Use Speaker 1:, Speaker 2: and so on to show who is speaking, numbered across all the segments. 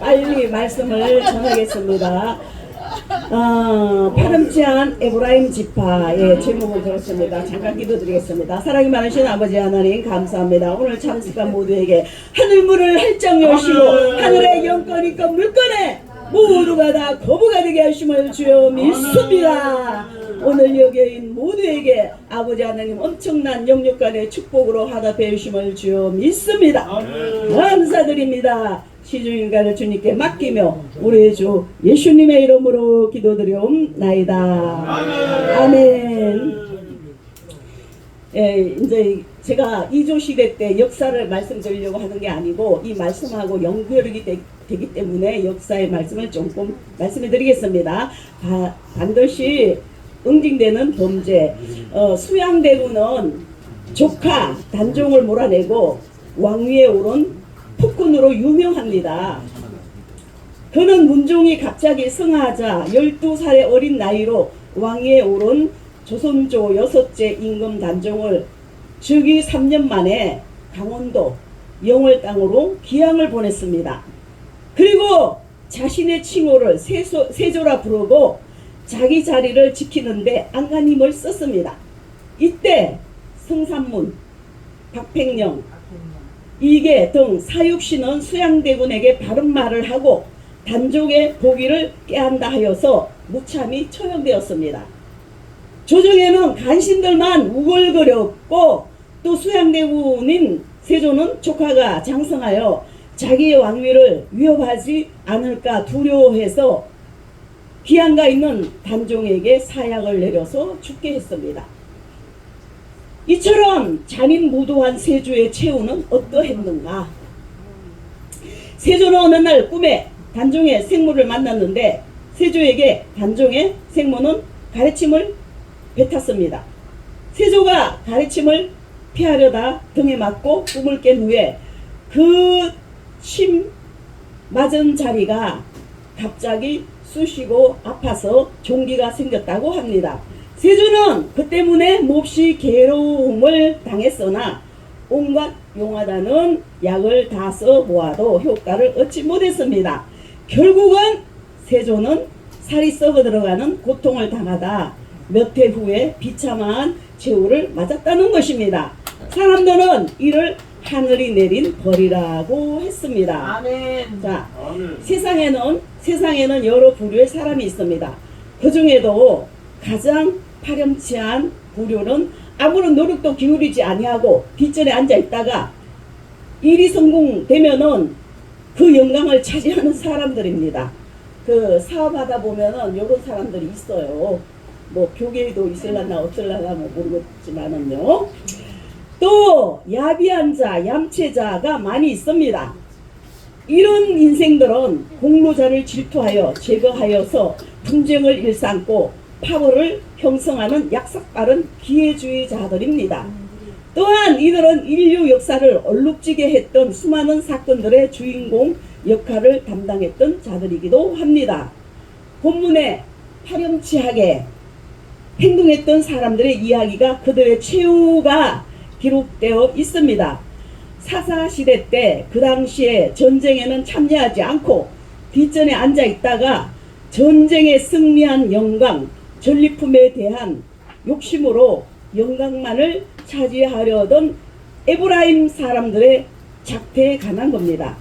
Speaker 1: 빨리 말씀을 전하겠습니다. 파렴치한 에브라임 지파의 제목을 들었습니다. 잠깐 기도드리겠습니다. 사랑이 많으신 아버지 하나님 감사합니다. 오늘 참석한 모두에게 하늘문을 활짝 여시고 하늘의 영권 있건 물건에 모두가 다 거부가 되게 하심을 주여 믿습니다. 오늘 여기인 모두에게 아버지 하나님 엄청난 영육간의 축복으로 하답해 주심을 주여 믿습니다. 감사드립니다. 시중인간을 주님께 맡기며 우리 주 예수님의 이름으로 기도드리옵나이다. 아멘. 예, 이제 제가 이조시대 때 역사를 말씀드리려고 하는 게 아니고 이 말씀하고 연결이 되기 때문에 역사의 말씀을 조금 말씀해 드리겠습니다. 반드시 응징되는 범죄. 수양대군은 조카 단종을 몰아내고 왕위에 오른 폭군으로 유명합니다. 그는 문종이 갑자기 승하하자 12살의 어린 나이로 왕위에 오른 조선조 6째 임금 단종을 즉위 3년 만에 강원도 영월 땅으로 귀향을 보냈습니다. 그리고 자신의 칭호를 세조라 부르고 자기 자리를 지키는데 안간힘을 썼습니다. 이때 성산문, 박팽령, 이계 등 사육신은 수양대군에게 바른 말을 하고 단종의 복위를 깨한다 하여서 무참히 처형되었습니다. 조정에는 간신들만 우글거렸고 또 수양대군인 세조는 조카가 장성하여 자기의 왕위를 위협하지 않을까 두려워해서 귀양가 있는 단종에게 사약을 내려서 죽게 했습니다. 이처럼 잔인무도한 세조의 최후는 어떠했는가? 세조는 어느 날 꿈에 단종의 생모를 만났는데 세조에게 단종의 생모는 가르침을 뱉었습니다. 세조가 가르침을 피하려다 등에 맞고 꿈을 깬 후에 그 침 맞은 자리가 갑자기 쑤시고 아파서 종기가 생겼다고 합니다. 세조는 그 때문에 몹시 괴로움을 당했으나 온갖 용하다는 약을 다 써보아도 효과를 얻지 못했습니다. 결국은 세조는 살이 썩어 들어가는 고통을 당하다 몇 해 후에 비참한 최후를 맞았다는 것입니다. 사람들은 이를 하늘이 내린 벌이라고 했습니다.
Speaker 2: 아멘.
Speaker 1: 자, 세상에는 여러 부류의 사람이 있습니다. 그 중에도 가장 파렴치한 부류는 아무런 노력도 기울이지 아니하고 뒷전에 앉아 있다가 일이 성공되면은 그 영광을 차지하는 사람들입니다. 그 사업하다 보면은 이런 사람들이 있어요. 뭐 교계도 있을라나 없을라나 뭐 모르겠지만은요. 또 야비한 자, 얌체자가 많이 있습니다. 이런 인생들은 공로자를 질투하여 제거하여서 분쟁을 일삼고 파벌을 형성하는 약삭빠른 기회주의자들입니다. 또한 이들은 인류 역사를 얼룩지게 했던 수많은 사건들의 주인공 역할을 담당했던 자들이기도 합니다. 본문에 파렴치하게 행동했던 사람들의 이야기가 그들의 최후가 기록되어 있습니다. 사사시대 때 그 당시에 전쟁에는 참여하지 않고 뒷전에 앉아 있다가 전쟁에 승리한 영광, 전리품에 대한 욕심으로 영광만을 차지하려던 에브라임 사람들의 작태에 관한 겁니다.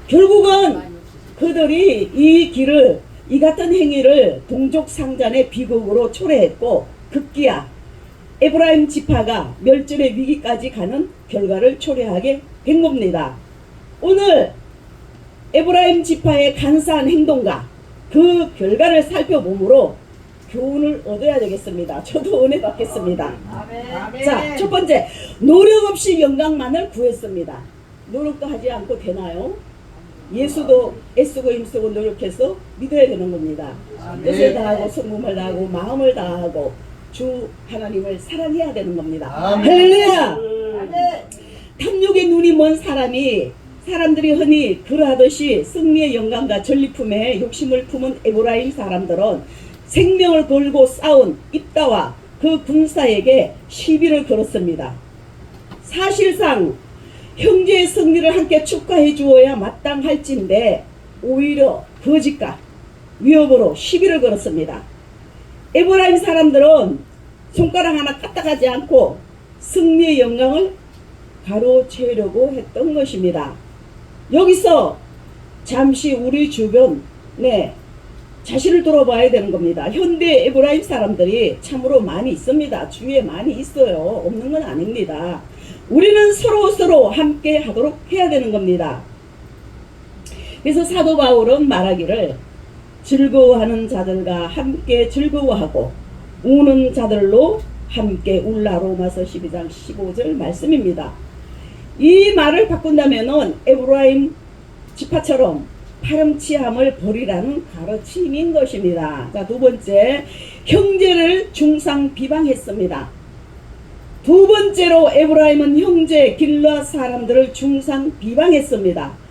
Speaker 1: 결국은 그들이 이 같은 행위를 동족상잔의 비극으로 초래했고 급기야 에브라임 지파가 멸절의 위기까지 가는 결과를 초래하게 된 겁니다. 오늘 에브라임 지파의 간사한 행동과 그 결과를 살펴보므로 교훈을 얻어야 되겠습니다. 저도 은혜 받겠습니다.
Speaker 2: 아멘.
Speaker 1: 자, 첫 번째, 노력 없이 영광만을 구했습니다. 노력도 하지 않고 되나요? 예수도 애쓰고 힘쓰고 노력해서 믿어야 되는 겁니다. 뜻을 다하고 성품을 다하고 마음을 다하고 주 하나님을 사랑해야 되는 겁니다. 할렐루야! 탐욕의 눈이 먼 사람들이 흔히 그러하듯이 승리의 영광과 전리품에 욕심을 품은 에브라임 사람들은 생명을 걸고 싸운 입다와 그 군사에게 시비를 걸었습니다. 사실상 형제의 승리를 함께 축하해 주어야 마땅할진데 오히려 거짓과 위협으로 시비를 걸었습니다. 에브라임 사람들은 손가락 하나 까딱하지 않고 승리의 영광을 가로채려고 했던 것입니다. 여기서 잠시 우리 주변에 자신을 돌아봐야 되는 겁니다. 현대 에브라임 사람들이 참으로 많이 있습니다. 주위에 많이 있어요. 없는 건 아닙니다. 우리는 서로 함께 하도록 해야 되는 겁니다. 그래서 사도 바울은 말하기를 즐거워하는 자들과 함께 즐거워하고 우는 자들로 함께 울라. 로마서 12장 15절 말씀입니다. 이 말을 바꾼다면은 에브라임 지파처럼 파렴치함을 버리라는 가르침인 것입니다. 자, 두 번째, 형제를 중상 비방했습니다. 두 번째로 에브라임은 형제 길르앗 사람들을 중상 비방했습니다.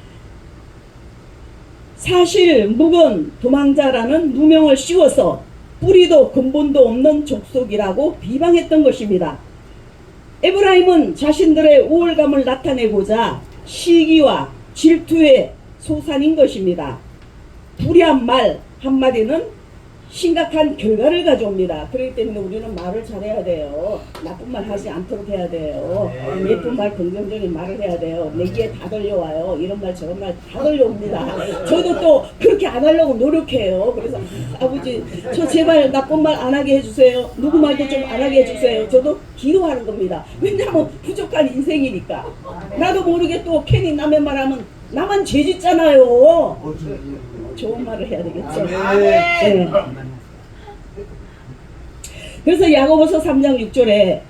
Speaker 1: 사실 묵은 도망자라는 누명을 씌워서 뿌리도 근본도 없는 족속이라고 비방했던 것입니다. 에브라임은 자신들의 우월감을 나타내고자 시기와 질투의 소산인 것입니다. 불의한 말 한마디는 심각한 결과를 가져옵니다. 그렇기 때문에 우리는 말을 잘해야 돼요. 나쁜 말 하지 않도록 해야 돼요. 예쁜 말, 긍정적인 말을 해야 돼요. 내기에 다 들려와요. 이런 말 저런 말 다 들려옵니다. 저도 또 그렇게 안 하려고 노력해요. 그래서 아버지 저 제발 나쁜 말 안 하게 해주세요. 누구 말도 좀 안 하게 해주세요. 저도 기도하는 겁니다. 왜냐하면 부족한 인생이니까. 나도 모르게 또 괜히 남의 말하면 나만 죄 짓잖아요. 좋은 말을 해야 되겠죠. 네. 그래서 야고보서 3장 6절에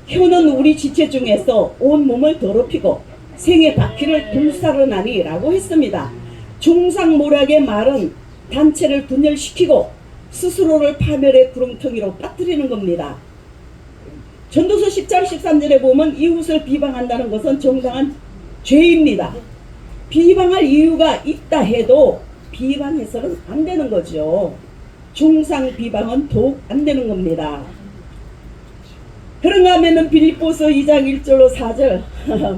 Speaker 1: 혀는 우리 지체 중에서 온 몸을 더럽히고 생의 바퀴를 불사르나니 라고 했습니다. 중상모략의 말은 단체를 분열시키고 스스로를 파멸의 구렁텅이로 빠뜨리는 겁니다. 전도서 10장 13절에 보면 이웃을 비방한다는 것은 정당한 죄입니다. 비방할 이유가 있다 해도 비방해서는 안 되는 거죠. 중상 비방은 더욱 안 되는 겁니다. 그런가 하면은 빌립보서 2장 1절로 4절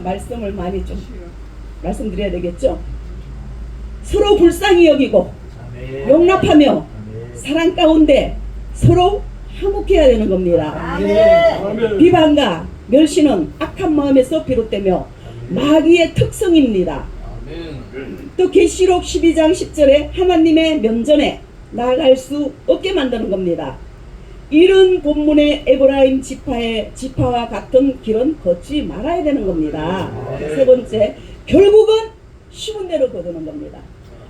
Speaker 1: 말씀을 많이 좀 말씀드려야 되겠죠. 서로 불쌍히 여기고 용납하며 사랑 가운데 서로 화목해야 되는 겁니다. 비방과 멸시는 악한 마음에서 비롯되며 마귀의 특성입니다. 또 계시록 12장 10절에 하나님의 면전에 나아갈 수 없게 만드는 겁니다. 이런 본문의 에브라임 지파와 같은 길은 걷지 말아야 되는 겁니다. 세 번째, 결국은 심은 대로 거두는 겁니다.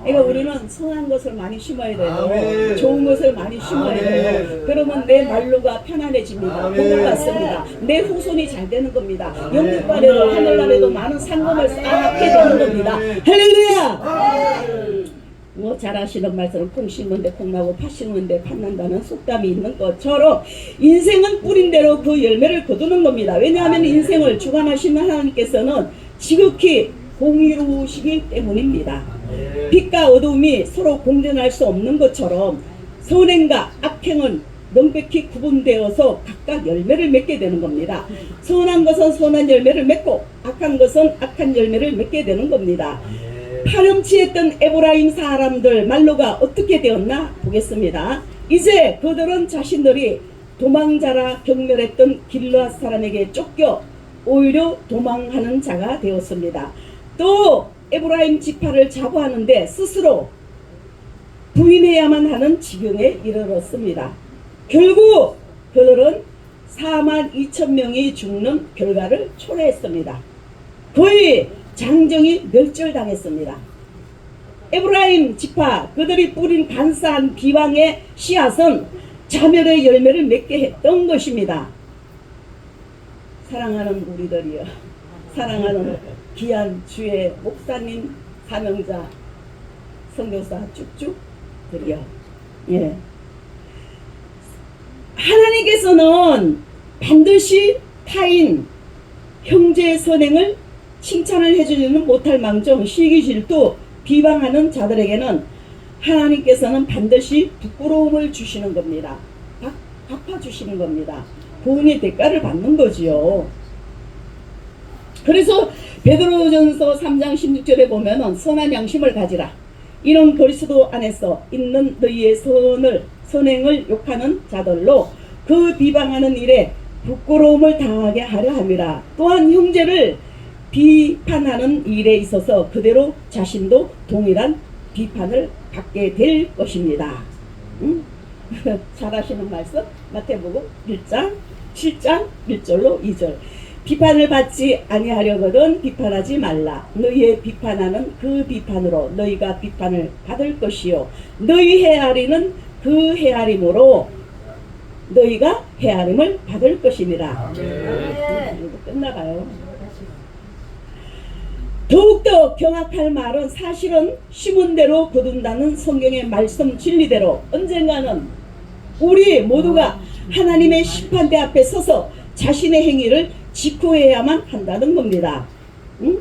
Speaker 1: 그러니까 우리는 선한 것을 많이 심어야 돼요. 좋은 것을 많이 심어야 돼요. 그러면 내 말로가 편안해집니다. 복을 받습니다. 내 후손이 잘 되는 겁니다. 영국발에도 하늘나라에도 많은 상금을 쌓게 되는 겁니다. 할렐루야! 뭐 잘하시는 말씀은 콩 심는데 콩 나고 팥 심는데 팥 난다는 속담이 있는 것처럼 인생은 뿌린 대로 그 열매를 거두는 겁니다. 왜냐하면 인생을 주관하시는 하나님께서는 지극히 공의로우시기 때문입니다. 빛과 어둠이 서로 공존할 수 없는 것처럼 선행과 악행은 명백히 구분되어서 각각 열매를 맺게 되는 겁니다. 선한 것은 선한 열매를 맺고 악한 것은 악한 열매를 맺게 되는 겁니다. 파렴치했던 에브라임 사람들 말로가 어떻게 되었나 보겠습니다. 이제 그들은 자신들이 도망자라 경멸했던 길르앗 사람에게 쫓겨 오히려 도망하는 자가 되었습니다. 또 에브라임 지파를 자부하는데 스스로 부인해야만 하는 지경에 이르렀습니다. 결국 그들은 42,000명이 죽는 결과를 초래했습니다. 거의 장정이 멸절당했습니다. 에브라임 지파 그들이 뿌린 간사한 비방의 씨앗은 자멸의 열매를 맺게 했던 것입니다. 사랑하는 우리들이여, 사랑하는 귀한 주의 목사님, 사명자, 선교사 쭉쭉들이여, 예. 하나님께서는 반드시 타인 형제의 선행을 칭찬을 해주지는 못할 망정 시기 질투 비방하는 자들에게는 하나님께서는 반드시 부끄러움을 주시는 겁니다. 갚아주시는 겁니다. 보응의 대가를 받는 거지요. 그래서 베드로전서 3장 16절에 보면은 선한 양심을 가지라. 이는 그리스도 안에서 있는 너희의 선행을 욕하는 자들로 그 비방하는 일에 부끄러움을 당하게 하려 함이라. 또한 형제를 비판하는 일에 있어서 그대로 자신도 동일한 비판을 받게 될 것입니다. 잘하시는 말씀 마태복음 1장 7장 1절로 2절. 비판을 받지 아니하려거든 비판하지 말라. 너희의 비판하는 그 비판으로 너희가 비판을 받을 것이요 너희 헤아리는 그 헤아림으로 너희가 헤아림을 받을 것이니라. 끝나가요. 더욱더 경악할 말은 사실은 심은 대로 거둔다는 성경의 말씀 진리대로 언젠가는 우리 모두가 하나님의 심판대 앞에 서서 자신의 행위를 직후해야만 한다는 겁니다. 응?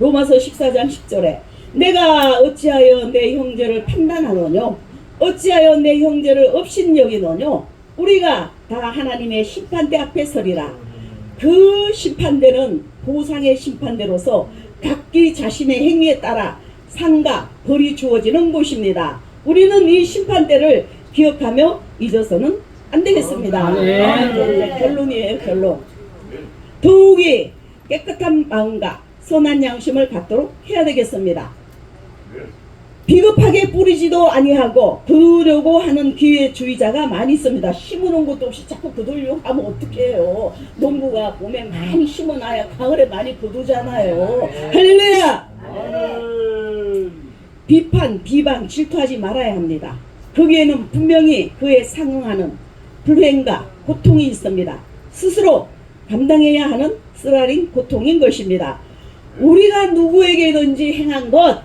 Speaker 1: 로마서 14장 10절에 내가 어찌하여 내 형제를 판단하노뇨? 어찌하여 내 형제를 업신여기노뇨? 우리가 다 하나님의 심판대 앞에 서리라. 그 심판대는 보상의 심판대로서 각기 자신의 행위에 따라 상과 벌이 주어지는 곳입니다. 우리는 이 심판대를 기억하며 잊어서는 안 되겠습니다. 결론이에요, 결론. 더욱이 깨끗한 마음과 선한 양심을 갖도록 해야 되겠습니다. 비겁하게 뿌리지도 아니하고 거두려고 하는 기회주의자가 많이 있습니다. 심어놓은 것도 없이 자꾸 거두려고 하면 어떡해요. 농부가 봄에 많이 심어놔야 가을에 많이 거두잖아요. 할렐루야! 비판, 비방, 질투하지 말아야 합니다. 거기에는 분명히 그에 상응하는 불행과 고통이 있습니다. 스스로 감당해야 하는 쓰라린 고통인 것입니다. 우리가 누구에게든지 행한 것,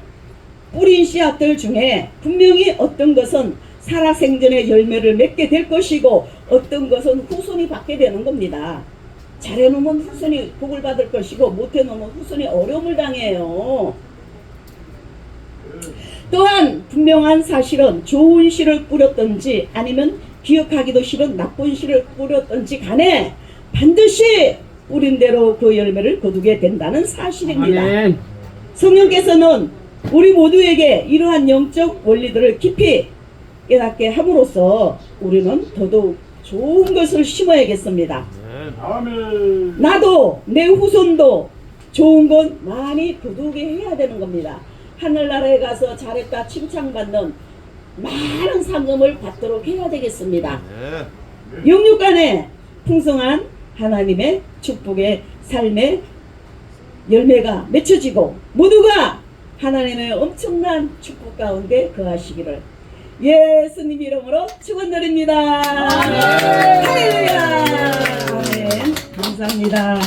Speaker 1: 뿌린 씨앗들 중에 분명히 어떤 것은 살아생전의 열매를 맺게 될 것이고 어떤 것은 후손이 받게 되는 겁니다. 잘해놓으면 후손이 복을 받을 것이고 못해놓으면 후손이 어려움을 당해요. 또한 분명한 사실은 좋은 씨를 뿌렸든지 아니면 기억하기도 싫은 나쁜 씨를 뿌렸든지 간에 반드시 뿌린 대로 그 열매를 거두게 된다는 사실입니다. 아멘. 성령께서는 우리 모두에게 이러한 영적 원리들을 깊이 깨닫게 함으로써 우리는 더더욱 좋은 것을 심어야겠습니다. 아멘. 나도 내 후손도 좋은 것 많이 거두게 해야 되는 겁니다. 하늘나라에 가서 잘했다 칭찬받는 많은 상금을 받도록 해야 되겠습니다. 영육간에 풍성한 하나님의 축복의 삶의 열매가 맺혀지고 모두가 하나님의 엄청난 축복 가운데 거하시기를 예수님 이름으로 축원드립니다. 할렐루야. 아멘. 감사합니다.